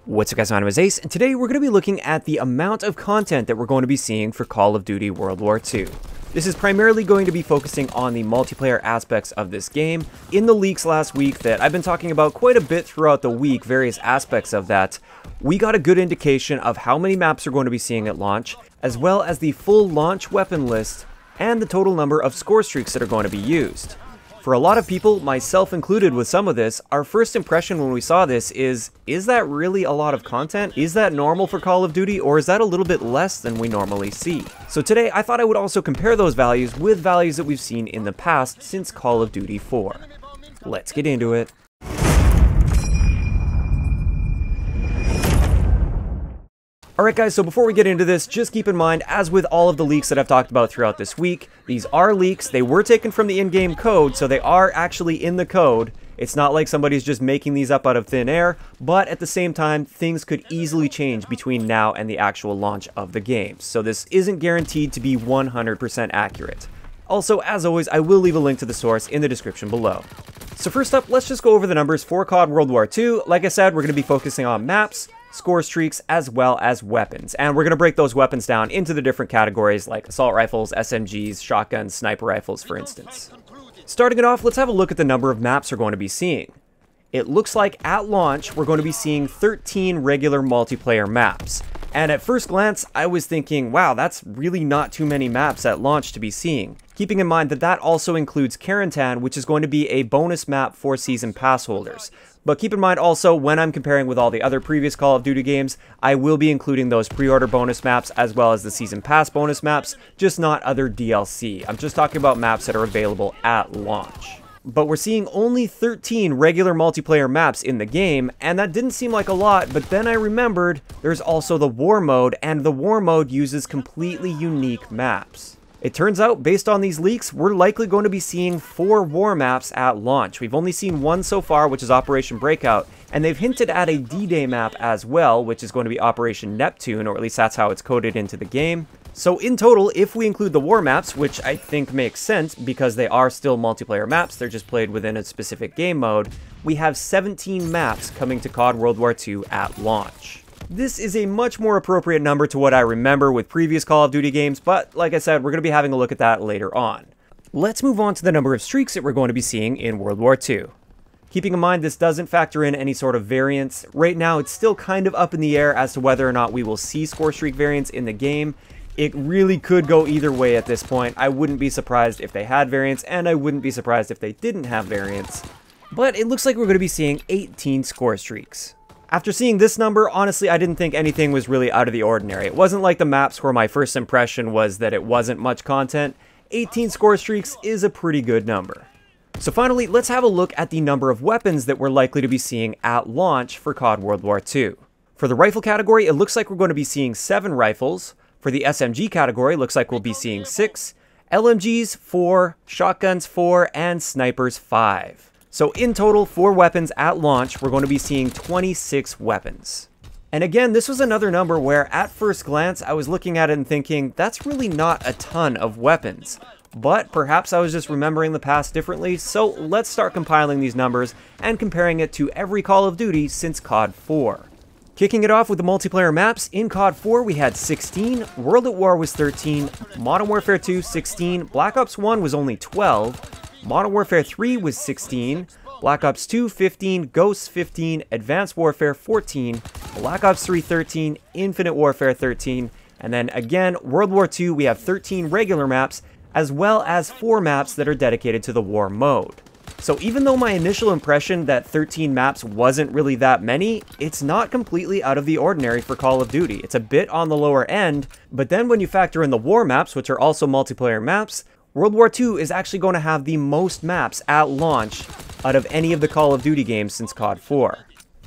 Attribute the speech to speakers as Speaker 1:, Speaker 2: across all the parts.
Speaker 1: What's up guys, my name is Ace, and today we're going to be looking at the amount of content that we're going to be seeing for Call of Duty WW2. This is primarily going to be focusing on the multiplayer aspects of this game. In the leaks last week that I've been talking about quite a bit throughout the week, various aspects of that, we got a good indication of how many maps we're going to be seeing at launch, as well as the full launch weapon list and the total number of Scorestreaks that are going to be used. For a lot of people, myself included with some of this, our first impression when we saw this is that really a lot of content? Is that normal for Call of Duty, or is that a little bit less than we normally see? So today, I thought I would also compare those values with values that we've seen in the past since Call of Duty 4. Let's get into it. Alright guys, so before we get into this, just keep in mind, as with all of the leaks that I've talked about throughout this week, these are leaks. They were taken from the in-game code, so they are actually in the code. It's not like somebody's just making these up out of thin air, but at the same time, things could easily change between now and the actual launch of the game. So this isn't guaranteed to be 100% accurate. Also, as always, I will leave a link to the source in the description below. So first up, let's just go over the numbers for CoD WW2. Like I said, we're going to be focusing on maps, score streaks, as well as weapons. And we're going to break those weapons down into the different categories like assault rifles, SMGs, shotguns, sniper rifles, for instance. Starting it off, let's have a look at the number of maps we're going to be seeing. It looks like at launch, we're going to be seeing 13 regular multiplayer maps. And at first glance, I was thinking, wow, that's really not too many maps at launch to be seeing. Keeping in mind that that also includes Quarantine, which is going to be a bonus map for Season Pass holders. But keep in mind also, when I'm comparing with all the other previous Call of Duty games, I will be including those pre-order bonus maps as well as the Season Pass bonus maps, just not other DLC. I'm just talking about maps that are available at launch. But we're seeing only 13 regular multiplayer maps in the game, and that didn't seem like a lot, but then I remembered there's also the War Mode, and the War Mode uses completely unique maps. It turns out, based on these leaks, we're likely going to be seeing 4 war maps at launch. We've only seen one so far, which is Operation Breakout, and they've hinted at a D-Day map as well, which is going to be Operation Neptune, or at least that's how it's coded into the game. So in total, if we include the war maps, which I think makes sense because they are still multiplayer maps, they're just played within a specific game mode, we have 17 maps coming to CoD WW2 at launch. This is a much more appropriate number to what I remember with previous Call of Duty games, but like I said, we're going to be having a look at that later on. Let's move on to the number of streaks that we're going to be seeing in World War II. Keeping in mind this doesn't factor in any sort of variants. Right now, it's still kind of up in the air as to whether or not we will see Scorestreak variants in the game. It really could go either way at this point. I wouldn't be surprised if they had variants, and I wouldn't be surprised if they didn't have variants. But it looks like we're going to be seeing 18 Scorestreaks. After seeing this number, honestly, I didn't think anything was really out of the ordinary. It wasn't like the maps where my first impression was that it wasn't much content. 18 Scorestreaks is a pretty good number. So finally, let's have a look at the number of weapons that we're likely to be seeing at launch for CoD WW2. For the rifle category, it looks like we're going to be seeing 7 rifles. For the SMG category, it looks like we'll be seeing 6, LMGs 4, shotguns 4, and snipers 5. So in total, for weapons at launch, we're going to be seeing 26 weapons. And again, this was another number where at first glance, I was looking at it and thinking, that's really not a ton of weapons. But perhaps I was just remembering the past differently, so let's start compiling these numbers and comparing it to every Call of Duty since CoD 4. Kicking it off with the multiplayer maps, in CoD 4 we had 16, World at War was 13, Modern Warfare 2 16, Black Ops 1 was only 12, Modern Warfare 3 was 16, Black Ops 2 15, Ghosts 15, Advanced Warfare 14, Black Ops 3 13, Infinite Warfare 13, and then again, World War 2 we have 13 regular maps, as well as 4 maps that are dedicated to the War Mode. So even though my initial impression that 13 maps wasn't really that many, it's not completely out of the ordinary for Call of Duty. It's a bit on the lower end, but then when you factor in the war maps, which are also multiplayer maps, World War II is actually going to have the most maps at launch out of any of the Call of Duty games since CoD 4.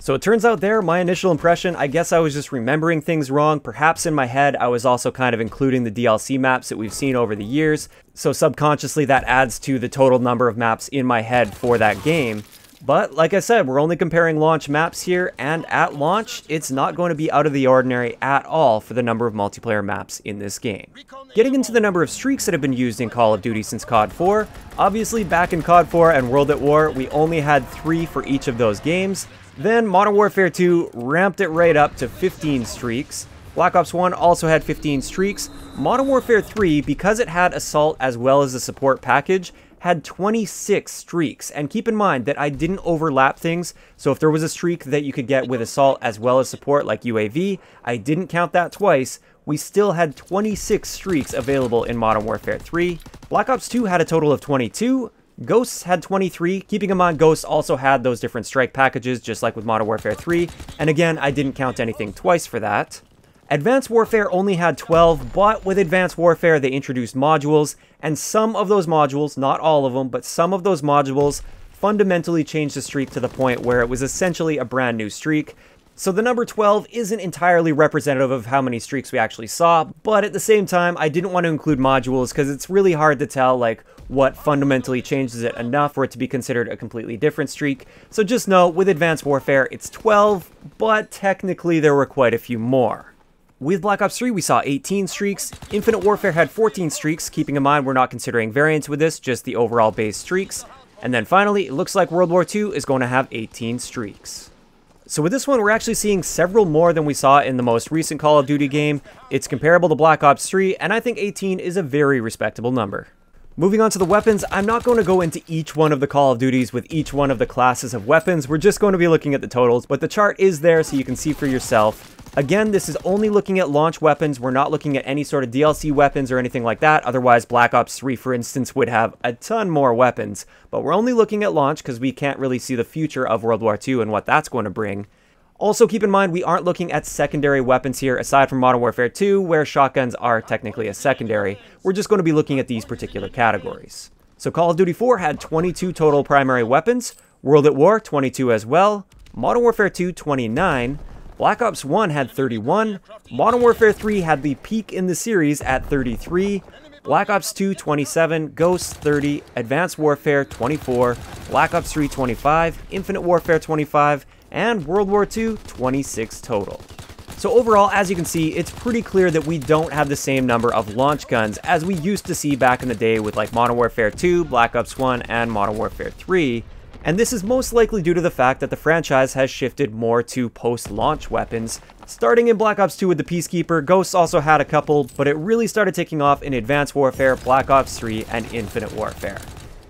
Speaker 1: So it turns out there, my initial impression, I guess I was just remembering things wrong. Perhaps in my head, I was also kind of including the DLC maps that we've seen over the years. So subconsciously, that adds to the total number of maps in my head for that game. But like I said, we're only comparing launch maps here, and at launch, it's not going to be out of the ordinary at all for the number of multiplayer maps in this game. Getting into the number of streaks that have been used in Call of Duty since CoD 4, obviously back in CoD 4 and World at War, we only had 3 for each of those games. Then Modern Warfare 2 ramped it right up to 15 streaks. Black Ops 1 also had 15 streaks. Modern Warfare 3, because it had Assault as well as the support package, had 26 streaks. And keep in mind that I didn't overlap things, so if there was a streak that you could get with Assault as well as support like UAV, I didn't count that twice. We still had 26 streaks available in Modern Warfare 3. Black Ops 2 had a total of 22. Ghosts had 23, keeping in mind Ghosts also had those different strike packages just like with Modern Warfare 3, and again, I didn't count anything twice for that. Advanced Warfare only had 12, but with Advanced Warfare they introduced modules, and some of those modules, not all of them, but some of those modules fundamentally changed the streak to the point where it was essentially a brand new streak. So the number 12 isn't entirely representative of how many streaks we actually saw, but at the same time, I didn't want to include modules because it's really hard to tell like what fundamentally changes it enough for it to be considered a completely different streak. So just know, with Advanced Warfare, it's 12, but technically there were quite a few more. With Black Ops 3, we saw 18 streaks. Infinite Warfare had 14 streaks, keeping in mind we're not considering variants with this, just the overall base streaks. And then finally, it looks like World War II is going to have 18 streaks. So with this one, we're actually seeing several more than we saw in the most recent Call of Duty game. It's comparable to Black Ops 3, and I think 18 is a very respectable number. Moving on to the weapons, I'm not going to go into each one of the Call of Duties with each one of the classes of weapons. We're just going to be looking at the totals, but the chart is there so you can see for yourself. Again, this is only looking at launch weapons. We're not looking at any sort of DLC weapons or anything like that. Otherwise, Black Ops 3, for instance, would have a ton more weapons. But we're only looking at launch because we can't really see the future of World War II and what that's going to bring. Also, keep in mind, we aren't looking at secondary weapons here, aside from Modern Warfare 2, where shotguns are technically a secondary. We're just going to be looking at these particular categories. So Call of Duty 4 had 22 total primary weapons, World at War, 22 as well, Modern Warfare 2, 29, Black Ops 1 had 31, Modern Warfare 3 had the peak in the series at 33, Black Ops 2, 27, Ghosts, 30, Advanced Warfare, 24, Black Ops 3, 25, Infinite Warfare, 25, and World War II, 26 total. So overall, as you can see, it's pretty clear that we don't have the same number of launch guns as we used to see back in the day with like Modern Warfare 2, Black Ops 1, and Modern Warfare 3. And this is most likely due to the fact that the franchise has shifted more to post-launch weapons. Starting in Black Ops 2 with the Peacekeeper, Ghosts also had a couple, but it really started taking off in Advanced Warfare, Black Ops 3, and Infinite Warfare.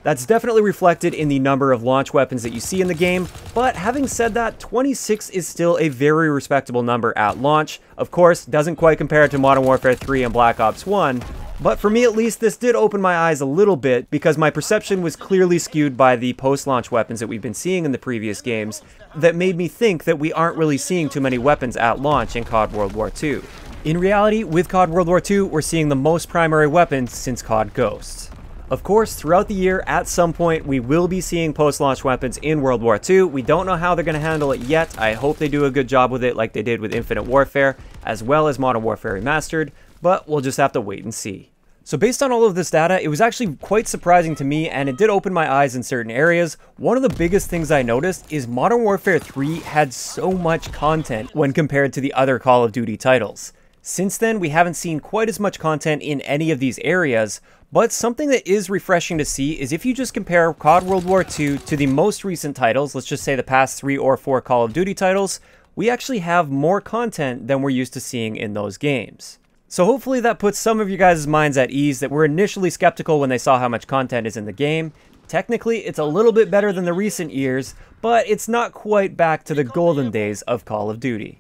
Speaker 1: That's definitely reflected in the number of launch weapons that you see in the game, but having said that, 26 is still a very respectable number at launch. Of course, doesn't quite compare to Modern Warfare 3 and Black Ops 1, but for me at least, this did open my eyes a little bit because my perception was clearly skewed by the post-launch weapons that we've been seeing in the previous games that made me think that we aren't really seeing too many weapons at launch in CoD World War II. In reality, with CoD World War II, we're seeing the most primary weapons since CoD Ghosts. Of course, throughout the year, at some point, we will be seeing post-launch weapons in World War II. We don't know how they're going to handle it yet. I hope they do a good job with it like they did with Infinite Warfare, as well as Modern Warfare Remastered, but we'll just have to wait and see. So based on all of this data, it was actually quite surprising to me, and it did open my eyes in certain areas. One of the biggest things I noticed is Modern Warfare 3 had so much content when compared to the other Call of Duty titles. Since then, we haven't seen quite as much content in any of these areas, but something that is refreshing to see is if you just compare CoD World War II to the most recent titles, let's just say the past 3 or 4 Call of Duty titles, we actually have more content than we're used to seeing in those games. So hopefully that puts some of you guys' minds at ease that were initially skeptical when they saw how much content is in the game. Technically, it's a little bit better than the recent years, but it's not quite back to the golden days of Call of Duty.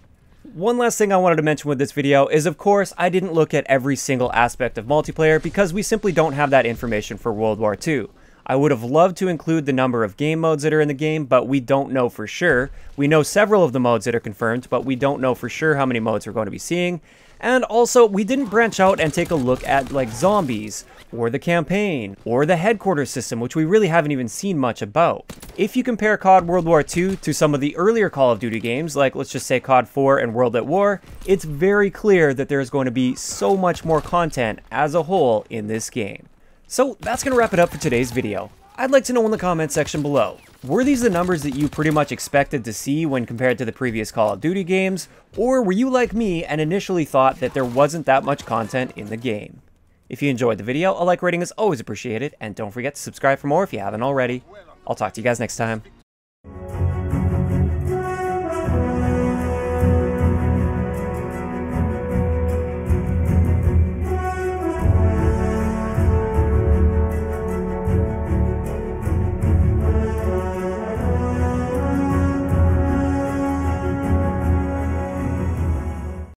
Speaker 1: One last thing I wanted to mention with this video is, of course, I didn't look at every single aspect of multiplayer because we simply don't have that information for World War II. I would have loved to include the number of game modes that are in the game, but we don't know for sure. We know several of the modes that are confirmed, but we don't know for sure how many modes we're going to be seeing. And also, we didn't branch out and take a look at like zombies, or the campaign, or the headquarters system, which we really haven't even seen much about. If you compare CoD World War II to some of the earlier Call of Duty games, like let's just say CoD 4 and World at War, it's very clear that there's going to be so much more content as a whole in this game. So that's going to wrap it up for today's video. I'd like to know in the comment section below, were these the numbers that you pretty much expected to see when compared to the previous Call of Duty games, or were you like me and initially thought that there wasn't that much content in the game? If you enjoyed the video, a like rating is always appreciated, and don't forget to subscribe for more if you haven't already. I'll talk to you guys next time.